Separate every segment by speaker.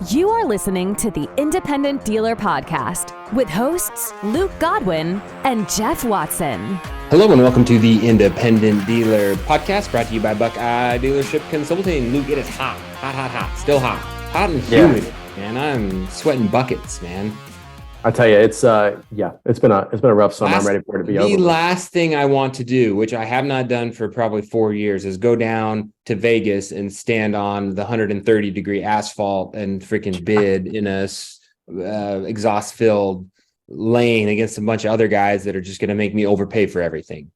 Speaker 1: You are listening to the Independent Dealer Podcast with hosts Luke Godwin and Jeff Watson.
Speaker 2: Hello and welcome to the Independent Dealer Podcast, brought to you by Buckeye Dealership Consulting. Luke, it is hot, still hot and humid, man. I'm sweating buckets, man.
Speaker 3: I tell you, it's been a rough summer. I'm ready for it to be over.
Speaker 2: The last thing I want to do, which I have not done for probably 4 years, is go down to Vegas and stand on the 130-degree asphalt and freaking bid in a exhaust-filled lane against a bunch of other guys that are just going to make me overpay for everything.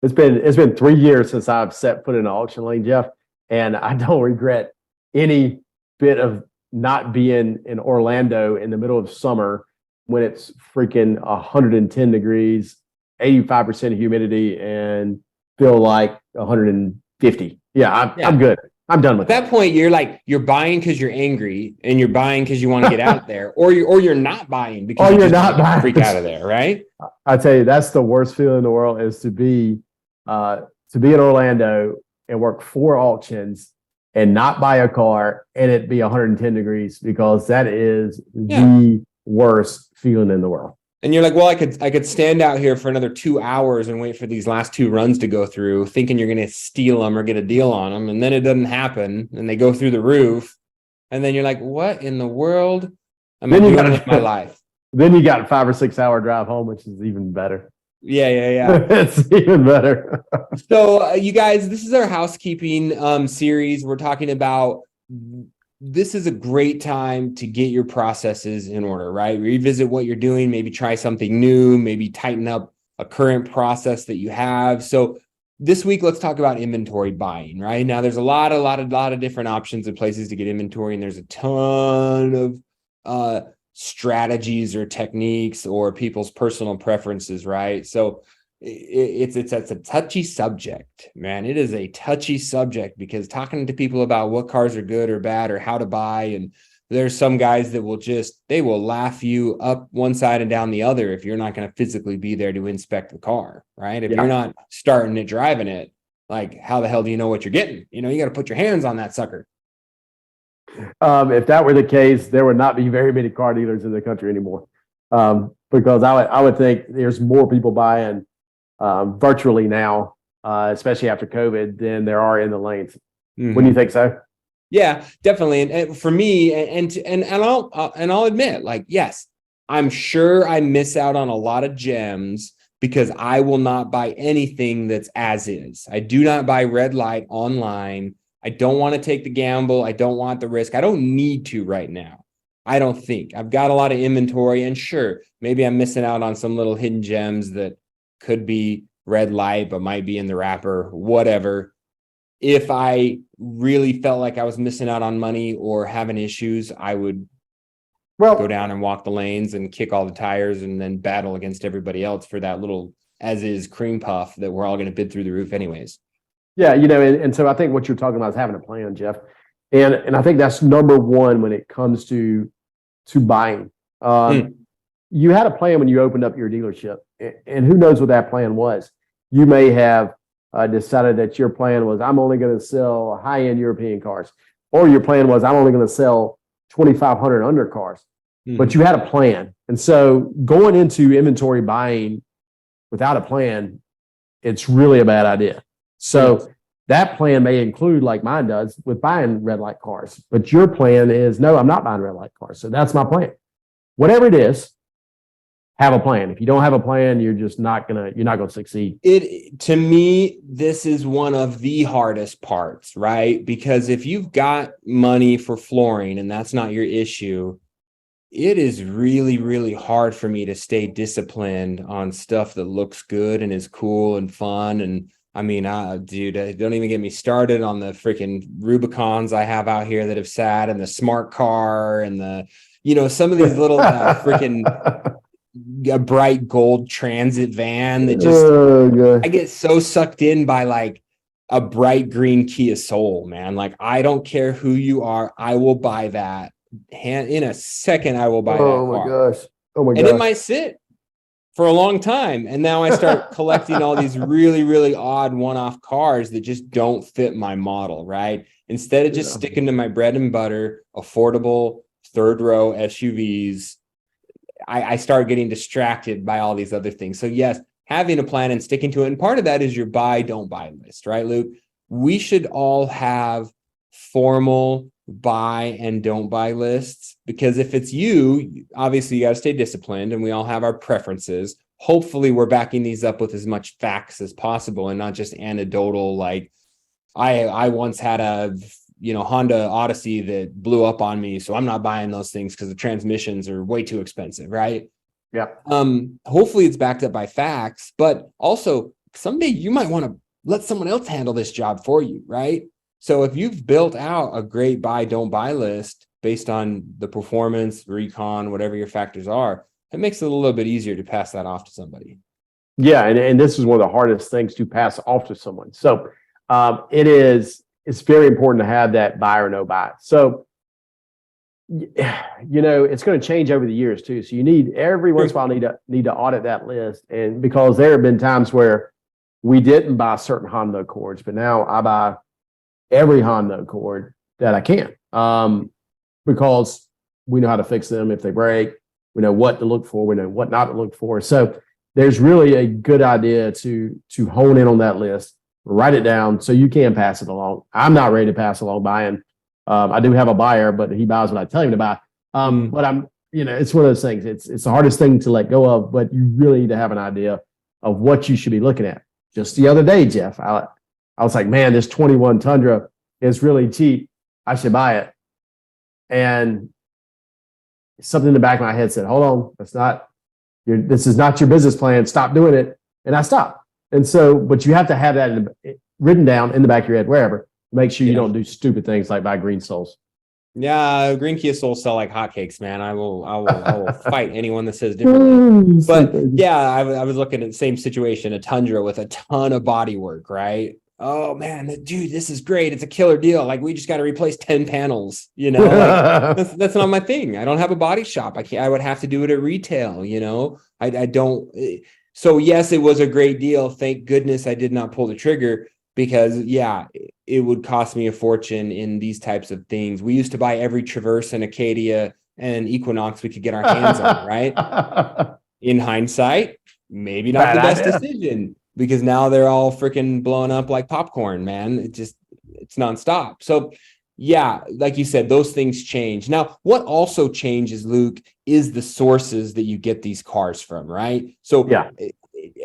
Speaker 3: It's been 3 years since I've set foot in an auction lane, Jeff, and I don't regret any bit of not being in Orlando in the middle of summer when it's freaking 110 degrees, 85% humidity, and feel like 150. I'm good. I'm done with
Speaker 2: At that point, you're buying because you're angry, and you're buying because you want to get out there, or you're not buying because you're not buying. Freak out of there, right?
Speaker 3: I tell you, that's the worst feeling in the world, is to be in Orlando and work 4 auctions and not buy a car and it be 110 degrees, because that is the worst feeling in the world.
Speaker 2: And you're like, well, I could stand out here for another 2 hours and wait for these last 2 runs to go through, thinking you're going to steal them or get a deal on them. And then it doesn't happen. And they go through the roof. And then you're like, what in the world am I doing with my life?
Speaker 3: Then you got a 5 or 6 hour drive home, which is even better.
Speaker 2: Yeah.
Speaker 3: It's even better.
Speaker 2: So you guys, this is our housekeeping series. We're talking about, this is a great time to get your processes in order, right? Revisit what you're doing, maybe try something new, maybe tighten up a current process that you have. So this week, let's talk about inventory buying, right? Now, there's a lot of different options and places to get inventory, and there's a ton of strategies or techniques or people's personal preferences, right? So it's a touchy subject, man. It is a touchy subject, because talking to people about what cars are good or bad or how to buy, and there's some guys that they will laugh you up one side and down the other if you're not going to physically be there to inspect the car, right? If you're not starting it, driving it, like, how the hell do you know what you're getting? You got to put your hands on that sucker.
Speaker 3: If that were the case, there would not be very many car dealers in the country anymore, because I would think there's more people buying virtually now, especially after COVID, than there are in the lanes. Mm-hmm. Wouldn't you think so?
Speaker 2: Yeah, definitely. And for me, and I'll admit, like, yes, I'm sure I miss out on a lot of gems because I will not buy anything that's as is. I do not buy red light online. I don't want to take the gamble. I don't want the risk. I don't need to right now. I don't think. I've got a lot of inventory, and sure, maybe I'm missing out on some little hidden gems that could be red light, but might be in the wrapper, whatever. If I really felt like I was missing out on money or having issues, I would go down and walk the lanes and kick all the tires and then battle against everybody else for that little as-is cream puff that we're all going to bid through the roof anyways.
Speaker 3: Yeah, and so I think what you're talking about is having a plan, Jeff. And I think that's number one when it comes to buying. You had a plan when you opened up your dealership, and who knows what that plan was. You may have decided that your plan was, I'm only going to sell high-end European cars, or your plan was, I'm only going to sell 2,500 under cars. Mm-hmm. But you had a plan. And so going into inventory buying without a plan, it's really a bad idea. So that plan may include, like mine does, with buying red light cars. But your plan is, no, I'm not buying red light cars. So that's my plan. Whatever it is, have a plan. If you don't have a plan, you're not gonna succeed.
Speaker 2: To me, this is one of the hardest parts, right? Because if you've got money for flooring and that's not your issue, it is really, really hard for me to stay disciplined on stuff that looks good and is cool and fun. And I mean, dude, don't even get me started on the freaking Rubicons I have out here that have sat, and the smart car, and the, some of these little freaking a bright gold transit van that just, I get so sucked in by like a bright green Kia Soul, man. Like, I don't care who you are. I will buy that in a second. I will buy that car.
Speaker 3: Oh my gosh.
Speaker 2: And it might sit for a long time. And now I start collecting all these really, really odd one-off cars that just don't fit my model, right? Instead of just sticking to my bread and butter, affordable third row SUVs. I start getting distracted by all these other things. So yes, having a plan and sticking to it. And part of that is your buy, don't buy list, right, Luke? We should all have formal buy and don't buy lists, because if it's you, obviously you got to stay disciplined, and we all have our preferences. Hopefully we're backing these up with as much facts as possible and not just anecdotal. Like I once had a Honda Odyssey that blew up on me, so I'm not buying those things because the transmissions are way too expensive, right?
Speaker 3: Yeah.
Speaker 2: Hopefully it's backed up by facts, but also someday you might want to let someone else handle this job for you, right? So if you've built out a great buy, don't buy list based on the performance, recon, whatever your factors are, it makes it a little bit easier to pass that off to somebody.
Speaker 3: Yeah. And this is one of the hardest things to pass off to someone. So it's very important to have that buy or no buy. So, it's going to change over the years too. So you need every once in a while need to audit that list. And because there have been times where we didn't buy certain Honda Accords, but now I buy every Honda Accord that I can, because we know how to fix them if they break. We know what to look for. We know what not to look for. So there's really a good idea to hone in on that list, write it down so you can pass it along. I'm not ready to pass along buying. I do have a buyer, but he buys what I tell him to buy. But it's one of those things. It's the hardest thing to let go of, but you really need to have an idea of what you should be looking at. Just the other day, Jeff, I was like, man, this 21 Tundra is really cheap. I should buy it. And something in the back of my head said, hold on, this is not your business plan. Stop doing it. And I stopped. And so, but you have to have that written down in the back of your head, wherever. Make sure you don't do stupid things like buy green souls.
Speaker 2: Yeah, green Kia souls sell like hotcakes, man. I will fight anyone that says differently. But yeah, I was looking at the same situation, a Tundra with a ton of bodywork, right? Oh man, dude, this is great. It's a killer deal. Like, we just got to replace 10 panels, that's not my thing. I don't have a body shop. I would have to do it at retail, I don't. So yes, it was a great deal. Thank goodness I did not pull the trigger, because it would cost me a fortune in these types of things. We used to buy every Traverse and Acadia and Equinox we could get our hands on, right? In hindsight, maybe not the best decision, because now they're all freaking blowing up like popcorn, man. It's nonstop. So yeah, like you said, those things change. Now, what also changes, Luke, is the sources that you get these cars from, right? So yeah.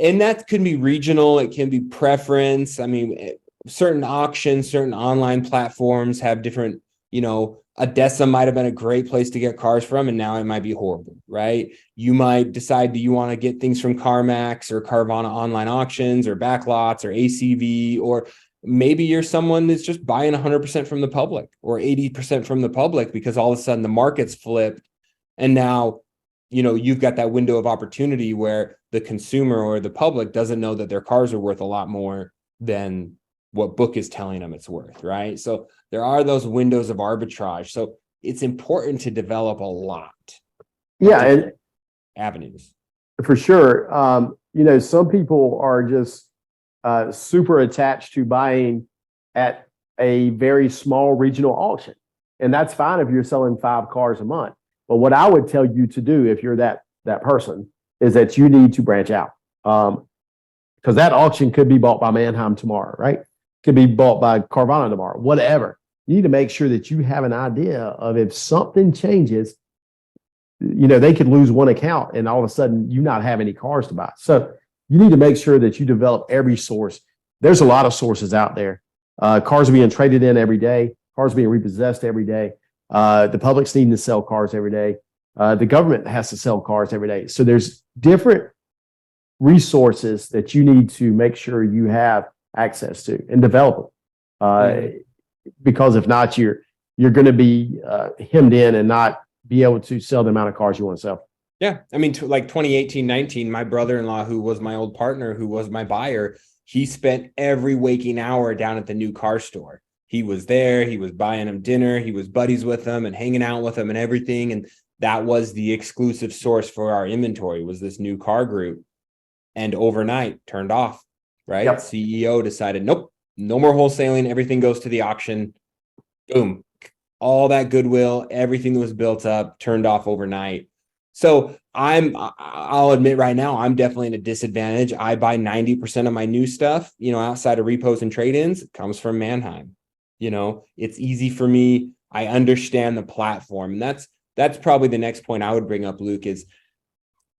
Speaker 2: And that can be regional. It can be preference. I mean, certain auctions, certain online platforms have different, Odessa might have been a great place to get cars from, and now it might be horrible, right? You might decide, do you want to get things from CarMax or Carvana online auctions or backlots or ACV, or maybe you're someone that's just buying 100% from the public or 80% from the public, because all of a sudden the market's flipped, and now you've got that window of opportunity where the consumer or the public doesn't know that their cars are worth a lot more than what book is telling them it's worth, right? So there are those windows of arbitrage. So it's important to develop a lot.
Speaker 3: Yeah, and
Speaker 2: avenues.
Speaker 3: For sure. Some people are just super attached to buying at a very small regional auction. And that's fine if you're selling 5 cars a month. But what I would tell you to do, if you're that person, is that you need to branch out. Because that auction could be bought by Manheim tomorrow, right? Could be bought by Carvana tomorrow, whatever. You need to make sure that you have an idea of, if something changes, they could lose one account and all of a sudden you not have any cars to buy. So you need to make sure that you develop every source. There's a lot of sources out there. Cars are being traded in every day. Cars are being repossessed every day. The public's needing to sell cars every day. The government has to sell cars every day. So there's different resources that you need to make sure you have access to and develop them. Because if not, you're going to be hemmed in and not be able to sell the amount of cars you want to sell.
Speaker 2: Yeah. I mean, like 2018, 19, my brother-in-law, who was my old partner, who was my buyer, he spent every waking hour down at the new car store. He was there. He was buying them dinner. He was buddies with them and hanging out with them and everything. And that was the exclusive source for our inventory, was this new car group. And overnight turned off, right? Yep. CEO decided, nope, no more wholesaling. Everything goes to the auction. Boom. all that goodwill, everything that was built up, turned off overnight. So I'll admit right now, I'm definitely in a disadvantage. I buy 90% of my new stuff, outside of repos and trade-ins, comes from Manheim. It's easy for me. I understand the platform. And that's probably the next point I would bring up, Luke, is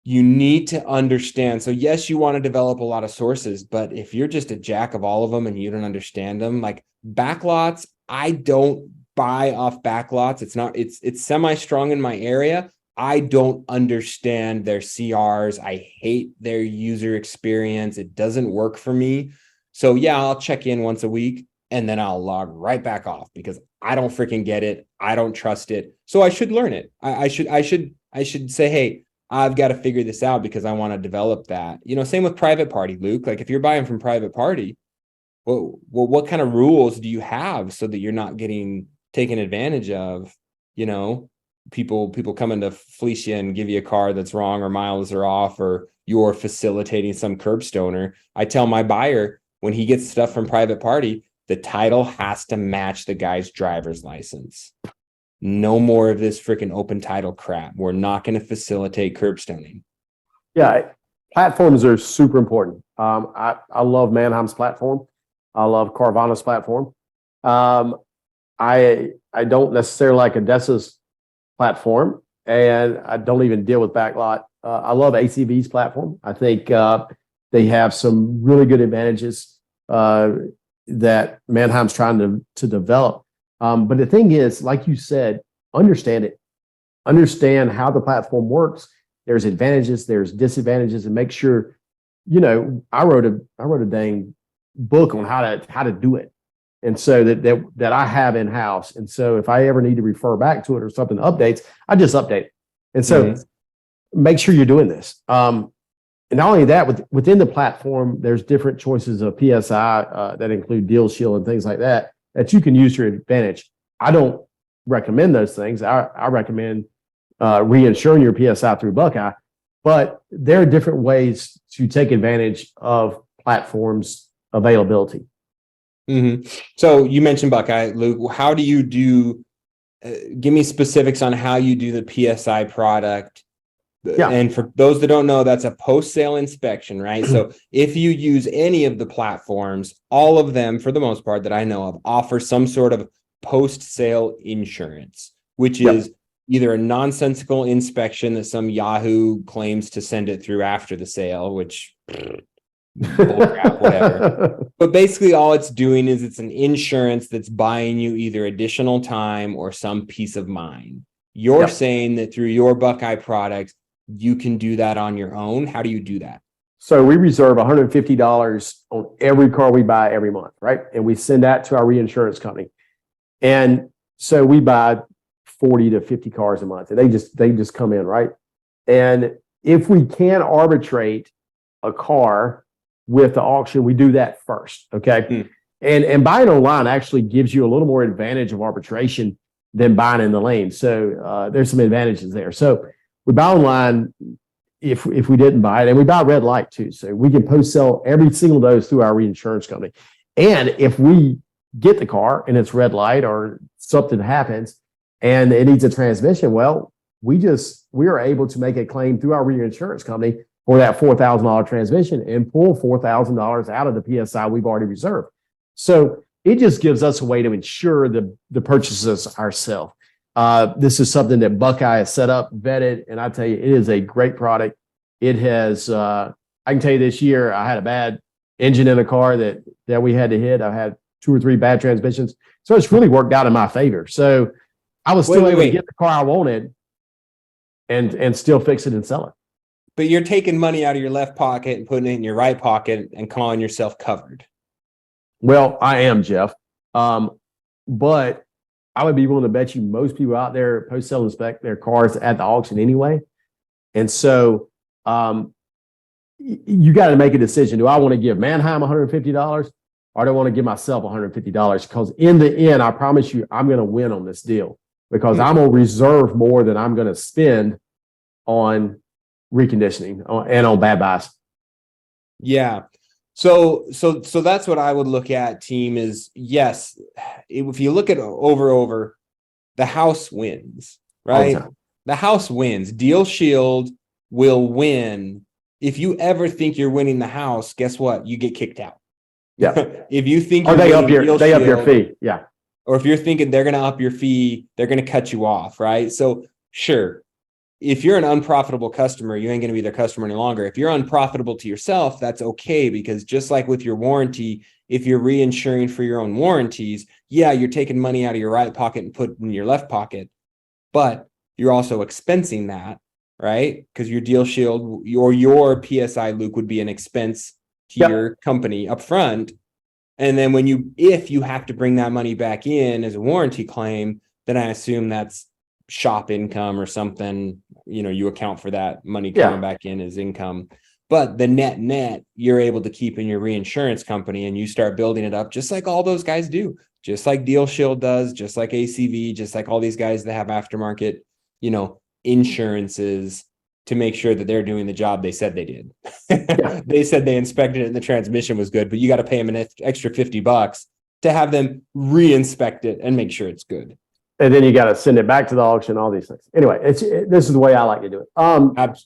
Speaker 2: you need to understand. So yes, you want to develop a lot of sources, but if you're just a jack of all of them and you don't understand them, like backlots, I don't buy off backlots. It's semi-strong in my area. I don't understand their CRs. I hate their user experience. It doesn't work for me. So yeah, I'll check in once a week and then I'll log right back off because I don't freaking get it. I don't trust it. So I should learn it. I should say, hey, I've got to figure this out because I want to develop that. Same with private party, Luke. Like if you're buying from private party, well, what kind of rules do you have so that you're not getting taken advantage of? People coming to fleece you and give you a car that's wrong or miles are off, or you're facilitating some curb stoner. I tell my buyer when he gets stuff from private party, the title has to match the guy's driver's license. No more of this freaking open title crap. We're not going to facilitate curb stoning.
Speaker 3: Yeah, platforms are super important. I love Manheim's platform. I love Carvana's platform. I don't necessarily like Odessa's platform, and I don't even deal with backlot. I love ACV's platform. I think they have some really good advantages that Manheim's trying to develop. But the thing is, like you said, understand it. Understand how the platform works. There's advantages, there's disadvantages, and make sure, I wrote a dang book on how to do it. And so that I have in-house. And so if I ever need to refer back to it or something updates, I just update it. And so make sure you're doing this. And not only that, within the platform, there's different choices of PSI that include Deal Shield and things like that you can use to your advantage. I don't recommend those things. I recommend reinsuring your PSI through Buckeye, but there are different ways to take advantage of platforms availability.
Speaker 2: Mm-hmm. So you mentioned Buckeye, Luke. How do you do? Give me specifics on how you do the PSI product. Yeah. And for those that don't know, that's a post-sale inspection, right? So if you use any of the platforms, all of them, for the most part that I know of, offer some sort of post-sale insurance, which is either a nonsensical inspection that some Yahoo claims to send it through after the sale, which bullcrap, whatever. But basically all it's doing is it's an insurance that's buying you either additional time or some peace of mind. You're saying that through your Buckeye product, you can do that on your own. How do you do that?
Speaker 3: So we reserve $150 on every car we buy every month, right? And we send that to our reinsurance company. And so we buy 40 to 50 cars a month, and they just come in, right? And if we can arbitrate a car with the auction, we do that first, okay? And buying online actually gives you a little more advantage of arbitration than buying in the lane. So there's some advantages there. So we buy online if we didn't buy it, and we buy red light too. So we can post sell every single of those through our reinsurance company. And if we get the car and it's red light or something happens and it needs a transmission, well, we are able to make a claim through our reinsurance company for that $4,000 transmission and pull $4,000 out of the PSI we've already reserved. So it just gives us a way to ensure the purchases ourselves. This is something that Buckeye has set up, vetted, and I tell you, it is a great product. It has, I can tell you this year, I had a bad engine in a car that we had to hit. I had 2 or 3 bad transmissions. So it's really worked out in my favor. So I was still able to get the car I wanted and still fix it and sell it.
Speaker 2: But you're taking money out of your left pocket and putting it in your right pocket and calling yourself covered.
Speaker 3: Well, I am, Jeff. But I would be willing to bet you most people out there post-sale inspect their cars at the auction anyway. And so you got to make a decision. Do I want to give Manheim $150 or do I want to give myself $150? Because in the end, I promise you, I'm going to win on this deal because I'm going to reserve more than I'm going to spend on reconditioning and on bad buys.
Speaker 2: Yeah. So that's what I would look at, team, is yes, if you look at over, the house wins,
Speaker 3: All the
Speaker 2: right?
Speaker 3: time.
Speaker 2: The house wins. Deal Shield will win. If you ever think you're winning the house, guess what? You get kicked out.
Speaker 3: Yeah.
Speaker 2: If you think
Speaker 3: Or
Speaker 2: you're
Speaker 3: they up
Speaker 2: winning Deal
Speaker 3: your
Speaker 2: Shield,
Speaker 3: fee. Yeah.
Speaker 2: or if you're thinking they're going to up your fee, they're going to cut you off, right? So sure, if you're an unprofitable customer, you ain't going to be their customer any longer. If you're unprofitable to yourself, that's okay, because just like with your warranty, if you're reinsuring for your own warranties, yeah, you're taking money out of your right pocket and put in your left pocket, but you're also expensing that, right? Because your Deal Shield or your PSI, Luke, would be an expense to your company up front. And then if you have to bring that money back in as a warranty claim, then I assume that's shop income or something, you account for that money coming back in as income. But the net, you're able to keep in your reinsurance company, and you start building it up just like all those guys do, just like Deal Shield does, just like ACV, just like all these guys that have aftermarket, insurances, to make sure that they're doing the job they said they did. They said they inspected it and the transmission was good, but you got to pay them an extra $50 to have them re-inspect it and make sure it's good.
Speaker 3: And then you got to send it back to the auction, all these things. Anyway, this is the way I like to do it.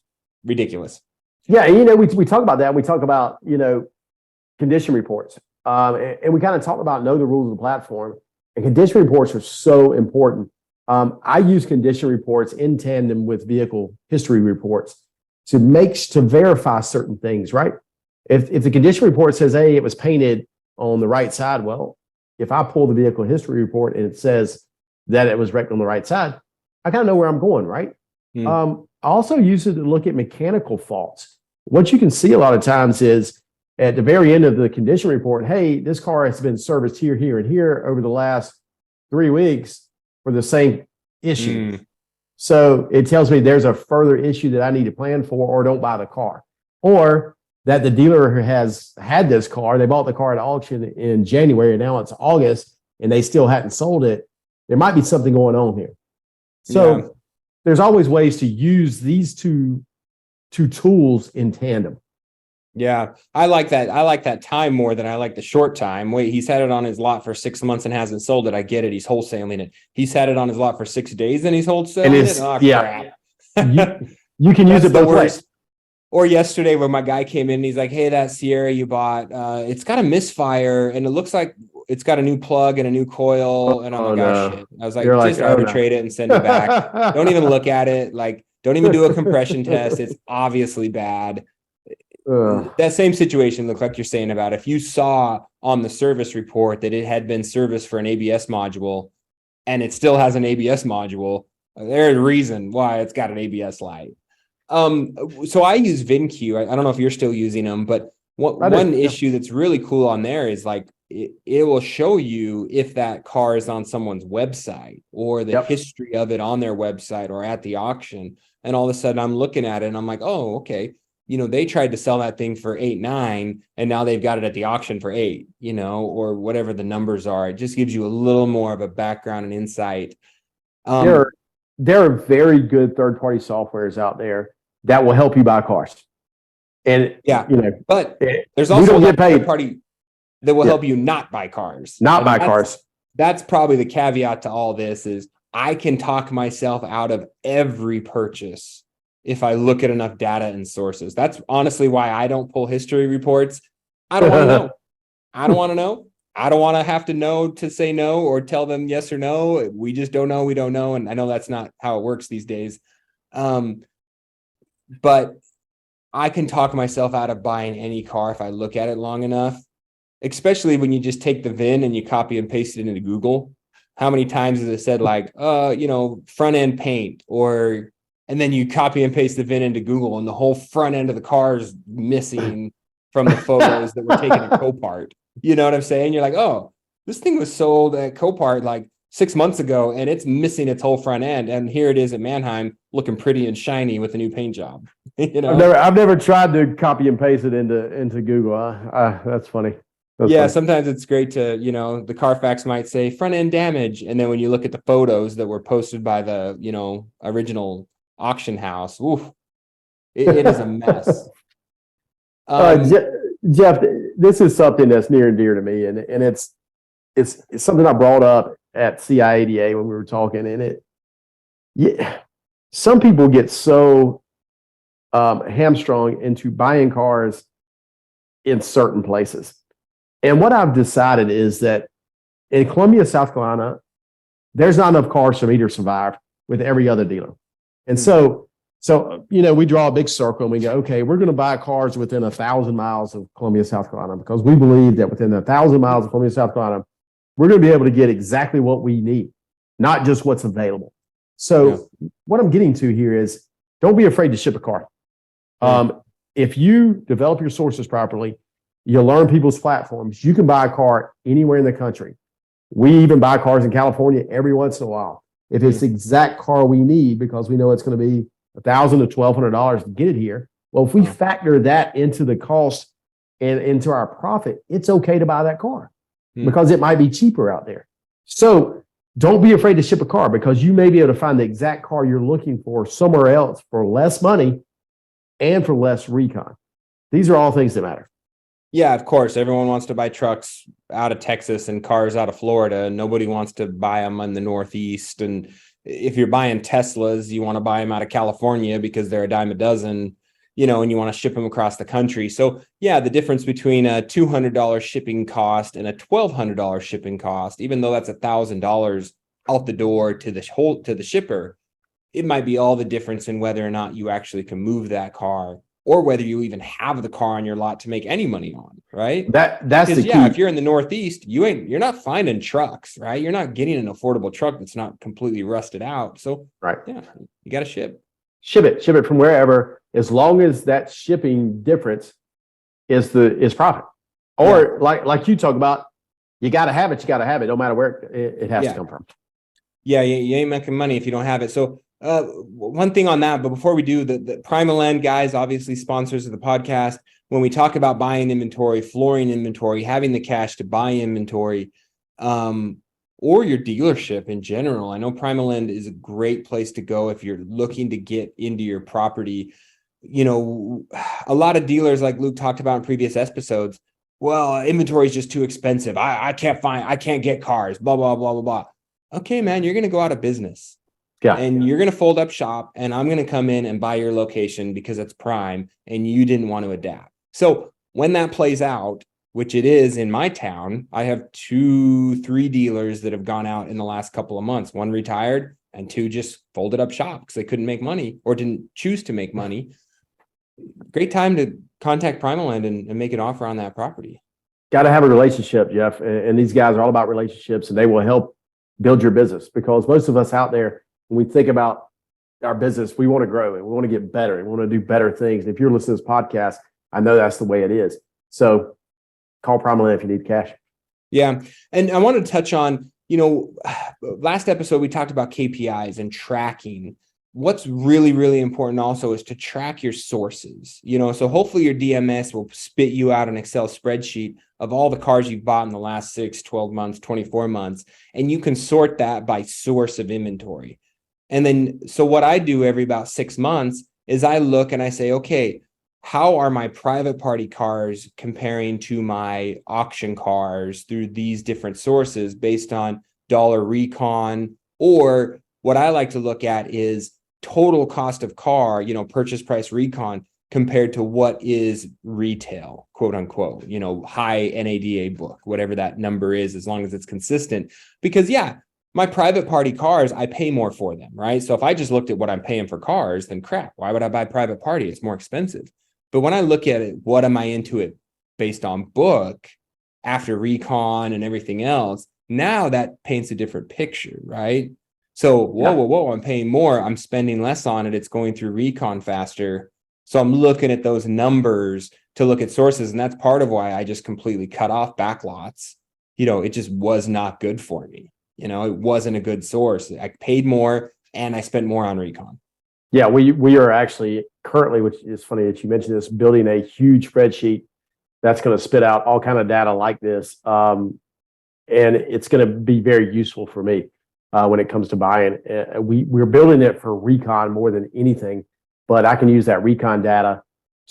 Speaker 2: Ridiculous.
Speaker 3: Yeah, we talk about that. We talk about, condition reports. And we kind of talk about know the rules of the platform. And condition reports are so important. I use condition reports in tandem with vehicle history reports to verify certain things, right? If the condition report says, hey, it was painted on the right side, well, if I pull the vehicle history report and it says that it was wrecked on the right side, I kind of know where I'm going, right? I also use it to look at mechanical faults. What you can see a lot of times is at the very end of the condition report, hey, this car has been serviced here, here, and here over the last 3 weeks for the same issue. So it tells me there's a further issue that I need to plan for, or don't buy the car. Or that the dealer has had this car, they bought the car at auction in January, and now it's August, and they still hadn't sold it. There might be something going on here. So there's always ways to use these two tools in tandem.
Speaker 2: Yeah, I like that. I like that time more than I like the short time. Wait, he's had it on his lot for 6 months and hasn't sold it. I get it. He's wholesaling it. He's had it on his lot for 6 days and he's wholesaling it. Oh, crap.
Speaker 3: You can use it both ways.
Speaker 2: Or yesterday when my guy came in and he's like, hey, that Sierra you bought, it's got a misfire and it looks like it's got a new plug and a new coil. And I'm like, oh, shit. I was like, just arbitrate it and send it back. Don't even look at it. Like, don't even do a compression test. It's obviously bad. That same situation looked like you're saying about if you saw on the service report that it had been serviced for an ABS module and it still has an ABS module, there's a reason why it's got an ABS light. So I use VinQ. I don't know if you're still using them, but one issue that's really cool on there is like it will show you if that car is on someone's website or the history of it on their website or at the auction. And all of a sudden I'm looking at it and I'm like, oh, okay. They tried to sell that thing for 8.9 and now they've got it at the auction for 8, or whatever the numbers are. It just gives you a little more of a background and insight.
Speaker 3: There are very good third-party softwares out there that will help you buy cars. And
Speaker 2: but there's also a third party that will help you not buy cars. That's probably the caveat to all this is I can talk myself out of every purchase if I look at enough data and sources. That's honestly why I don't pull history reports. I don't want to know. I don't want to know. I don't want to have to know to say no or tell them yes or no. We just don't know. We don't know. And I know that's not how it works these days. But I can talk myself out of buying any car if I look at it long enough, especially when you just take the VIN and you copy and paste it into Google. How many times has it said like, front end paint and then you copy and paste the VIN into Google and the whole front end of the car is missing from the photos that were taken at Copart. You know what I'm saying? You're like, oh, this thing was sold at Copart like 6 months ago and it's missing its whole front end. And here it is at Mannheim looking pretty and shiny with a new paint job.
Speaker 3: I've never tried to copy and paste it into Google. That's funny. Funny.
Speaker 2: Sometimes it's great to, the Carfax might say front end damage. And then when you look at the photos that were posted by the, original auction house, it is a mess.
Speaker 3: Jeff, this is something that's near and dear to me, and it's something I brought up at CIADA when we were talking, and some people get so hamstrung into buying cars in certain places. And what I've decided is that in Columbia, South Carolina, there's not enough cars for me to survive with every other dealer. And so, we draw a big circle and we go, okay, we're going to buy cars within 1,000 miles of Columbia, South Carolina, because we believe that within 1,000 miles of Columbia, South Carolina, we're going to be able to get exactly what we need, not just what's available. So what I'm getting to here is don't be afraid to ship a car. If you develop your sources properly, you learn people's platforms, you can buy a car anywhere in the country. We even buy cars in California every once in a while. If it's the exact car we need, because we know it's going to be $1,000 to $1,200 to get it here. Well, if we factor that into the cost and into our profit, it's okay to buy that car because it might be cheaper out there. So don't be afraid to ship a car, because you may be able to find the exact car you're looking for somewhere else for less money and for less recon. These are all things that matter.
Speaker 2: Yeah, of course. Everyone wants to buy trucks out of Texas and cars out of Florida. Nobody wants to buy them in the Northeast. And if you're buying Teslas, you want to buy them out of California because they're a dime a dozen, and you want to ship them across the country. So yeah, the difference between a $200 shipping cost and a $1,200 shipping cost, even though that's $1,000 out the door to the shipper, it might be all the difference in whether or not you actually can move that car, or whether you even have the car on your lot to make any money on, right?
Speaker 3: That's the key.
Speaker 2: If you're in the Northeast, you're not finding trucks, right? You're not getting an affordable truck that's not completely rusted out. So yeah, you got to ship it from wherever, as long as that shipping difference is profit. Or like you talk about, you got to have it, no matter where it has to come from. Yeah, you ain't making money if you don't have it. So one thing on that, but before we do, the Primalend guys, obviously sponsors of the podcast. When we talk about buying inventory, flooring inventory, having the cash to buy inventory, or your dealership in general, I know Primalend is a great place to go if you're looking to get into your property. A lot of dealers, like Luke talked about in previous episodes, well, inventory is just too expensive. I can't get cars, blah, blah, blah, blah, blah. Okay, man, you're going to go out of business.
Speaker 3: Yeah.
Speaker 2: And you're going to fold up shop, and I'm going to come in and buy your location because it's prime and you didn't want to adapt. So when that plays out, which it is in my town, I have 2-3 dealers that have gone out in the last couple of months. One retired and 2 just folded up shop because they couldn't make money or didn't choose to make money. Great time to contact Primalend and make an offer on that property.
Speaker 3: Got to have a relationship, Jeff. And these guys are all about relationships, and they will help build your business, because most of us out there, when we think about our business, we want to grow and we want to get better and we want to do better things. And if you're listening to this podcast, I know that's the way it is. So call Primalend if you need cash.
Speaker 2: Yeah. And I want to touch on, last episode, we talked about KPIs and tracking. What's really, really important also is to track your sources, so hopefully your DMS will spit you out an Excel spreadsheet of all the cars you've bought in the last 6, 12 months, 24 months, and you can sort that by source of inventory. And then, so what I do every about 6 months is I look and I say, okay, how are my private party cars comparing to my auction cars through these different sources based on dollar recon? Or what I like to look at is total cost of car, purchase price recon compared to what is retail, quote unquote, high NADA book, whatever that number is, as long as it's consistent. Because my private party cars, I pay more for them, right? So if I just looked at what I'm paying for cars, then crap, why would I buy private party? It's more expensive. But when I look at it, what am I into it based on book after recon and everything else? Now that paints a different picture, right? So, whoa, I'm paying more. I'm spending less on it. It's going through recon faster. So I'm looking at those numbers to look at sources. And that's part of why I just completely cut off backlots. It just was not good for me. It wasn't a good source. I paid more and I spent more on recon.
Speaker 3: Yeah, we are actually currently, which is funny that you mentioned this, building a huge spreadsheet that's going to spit out all kind of data like this. And it's going to be very useful for me when it comes to buying. We're building it for recon more than anything, but I can use that recon data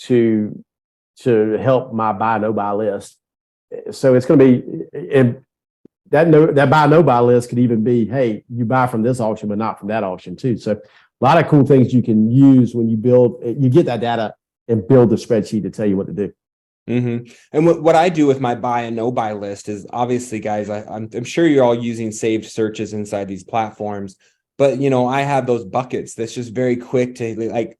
Speaker 3: to help my buy, no buy list. So it's going to be, and that buy no buy list could even be, hey, you buy from this auction, but not from that auction too. So a lot of cool things you can use when you get that data and build the spreadsheet to tell you what to do.
Speaker 2: Mm-hmm. And what I do with my buy and no buy list is, obviously, guys, I'm sure you're all using saved searches inside these platforms, but I have those buckets that's just very quick to, like,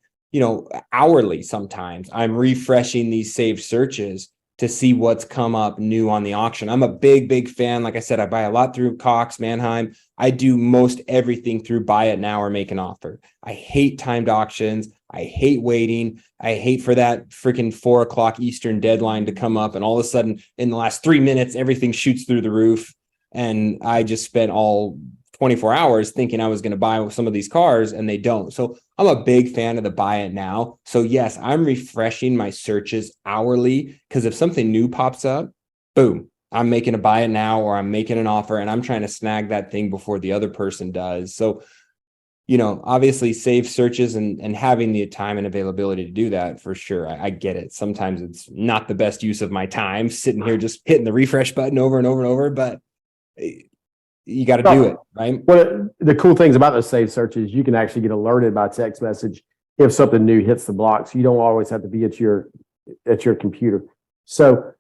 Speaker 2: hourly. Sometimes I'm refreshing these saved searches to see what's come up new on the auction. I'm a big fan. Like I said, I buy a lot through Cox, Manheim. I do most everything through buy it now or make an offer. I hate timed auctions. I hate waiting. I hate for that freaking 4:00 Eastern deadline to come up, and all of a sudden in the last 3 minutes, everything shoots through the roof. And I just spent all 24 hours thinking I was going to buy some of these cars, and they don't. So I'm a big fan of the buy it now. So yes, I'm refreshing my searches hourly, because if something new pops up, boom, I'm making a buy it now, or I'm making an offer, and I'm trying to snag that thing before the other person does. So, obviously save searches and having the time and availability to do that, for sure. I get it. Sometimes it's not the best use of my time sitting here just hitting the refresh button over and over and over, but you got to do it, right?
Speaker 3: Well, the cool things about those saved searches, you can actually get alerted by text message if something new hits the block. So you don't always have to be at your computer. So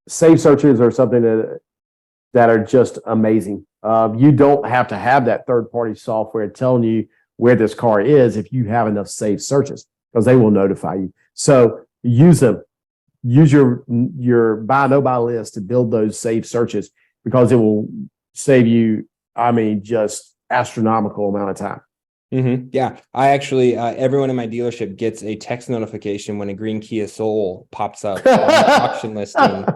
Speaker 3: saved searches are something that are just amazing. You don't have to have that third-party software telling you where this car is if you have enough saved searches, because they will notify you. So use them. Use your buy no buy list to build those saved searches, because it will save you, just astronomical amount of time.
Speaker 2: Mm-hmm. Yeah, I actually, everyone in my dealership gets a text notification when a green Kia Soul pops up on the auction listing,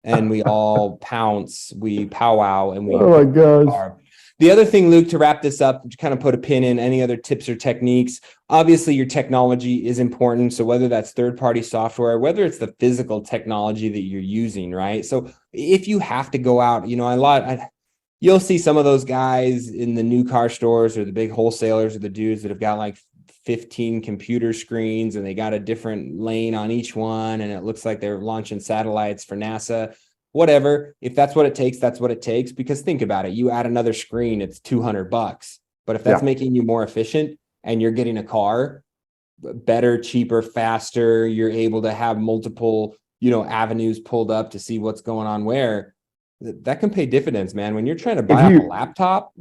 Speaker 2: and we all pounce, we powwow, and we.
Speaker 3: Oh my gosh.
Speaker 2: The other thing, Luke, to wrap this up, to kind of put a pin in any other tips or techniques, obviously your technology is important. So whether that's third-party software, whether it's the physical technology that you're using, right? So if you have to go out, you'll see some of those guys in the new car stores, or the big wholesalers, or the dudes that have got like 15 computer screens, and they got a different lane on each one, and it looks like they're launching satellites for NASA. Whatever. If that's what it takes, that's what it takes. Because think about it, you add another screen, it's $200. But if that's making you more efficient, and you're getting a car better, cheaper, faster, you're able to have multiple, avenues pulled up to see what's going on where, that can pay dividends, man. When you're trying to buy a laptop,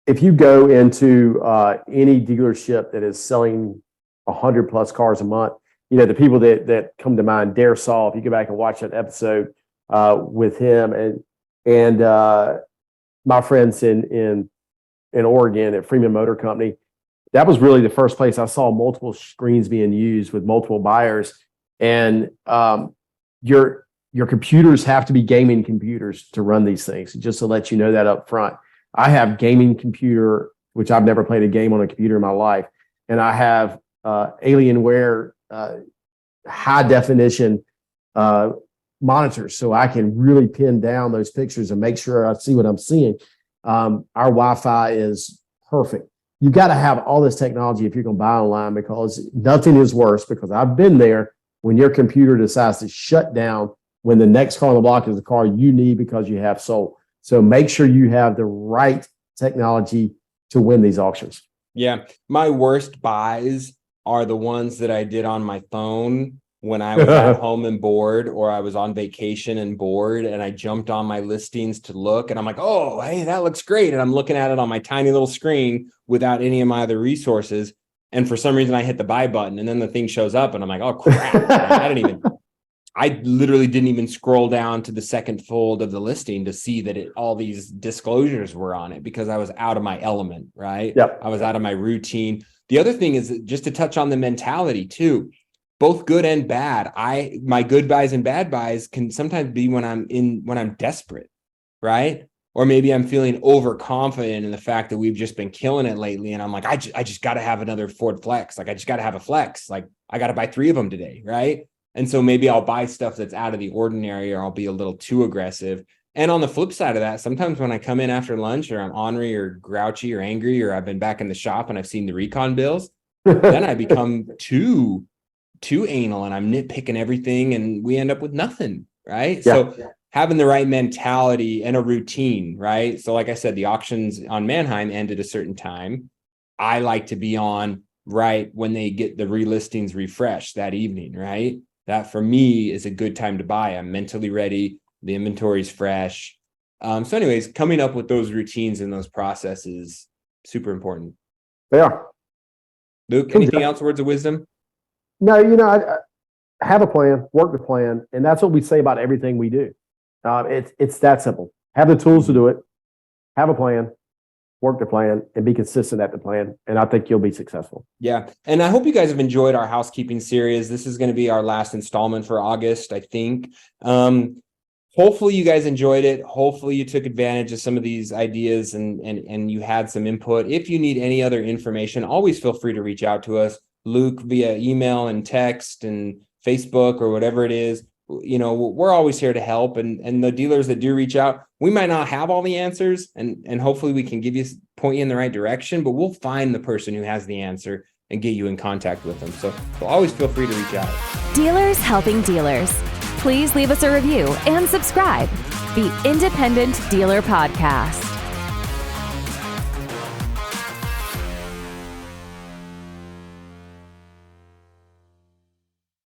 Speaker 3: if you go into any dealership that is selling 100+ cars a month, the people that come to mind, Dare Saul, if you go back and watch that episode with him and my friends in Oregon at Freeman Motor Company, that was really the first place I saw multiple screens being used with multiple buyers. And your computers have to be gaming computers to run these things, just to let you know that up front. I have gaming computer, which I've never played a game on a computer in my life. And I have Alienware high definition monitors, so I can really pin down those pictures and make sure I see what I'm seeing. Our Wi-Fi is perfect. You've got to have all this technology if you're going to buy online, because nothing is worse, because I've been there, when your computer decides to shut down when the next car on the block is the car you need because you have sold. So make sure you have the right technology to win these auctions.
Speaker 2: Yeah. My worst buys are the ones that I did on my phone when I was at home and bored, or I was on vacation and bored, and I jumped on my listings to look, and I'm like, oh, hey, that looks great. And I'm looking at it on my tiny little screen without any of my other resources. And for some reason I hit the buy button, and then the thing shows up, and I'm like, oh crap. I literally didn't even scroll down to the second fold of the listing to see that all these disclosures were on it, because I was out of my element, right?
Speaker 3: Yep.
Speaker 2: I was out of my routine. The other thing is, just to touch on the mentality too, both good and bad. My good buys and bad buys can sometimes be when I'm desperate, right? Or maybe I'm feeling overconfident in the fact that we've just been killing it lately. And I'm like, I just got to have another Ford Flex. Like, I just got to have a Flex. Like, I got to buy 3 of them today, right? And so maybe I'll buy stuff that's out of the ordinary, or I'll be a little too aggressive. And on the flip side of that, sometimes when I come in after lunch, or I'm ornery or grouchy or angry, or I've been back in the shop and I've seen the recon bills, then I become too anal, and I'm nitpicking everything, and we end up with nothing, right?
Speaker 3: Yeah.
Speaker 2: So having the right mentality and a routine, right? So like I said, the auctions on Manheim end at a certain time. I like to be on right when they get the relistings refreshed that evening, right? That for me is a good time to buy. I'm mentally ready. The inventory's fresh. So anyways, coming up with those routines and those processes, super important.
Speaker 3: They are.
Speaker 2: Luke, anything else, words of wisdom?
Speaker 3: No, I have a plan, work the plan. And that's what we say about everything we do. It's that simple. Have the tools to do it, have a plan, work the plan, and be consistent at the plan. And I think you'll be successful.
Speaker 2: Yeah. And I hope you guys have enjoyed our housekeeping series. This is going to be our last installment for August, I think. Hopefully you guys enjoyed it. Hopefully you took advantage of some of these ideas and you had some input. If you need any other information, always feel free to reach out to us, Luke, via email and text and Facebook or whatever it is. We're always here to help. And the dealers that do reach out, we might not have all the answers and hopefully we can point you in the right direction, but we'll find the person who has the answer and get you in contact with them. So always feel free to reach out.
Speaker 1: Dealers helping dealers. Please leave us a review and subscribe. The Independent Dealer Podcast.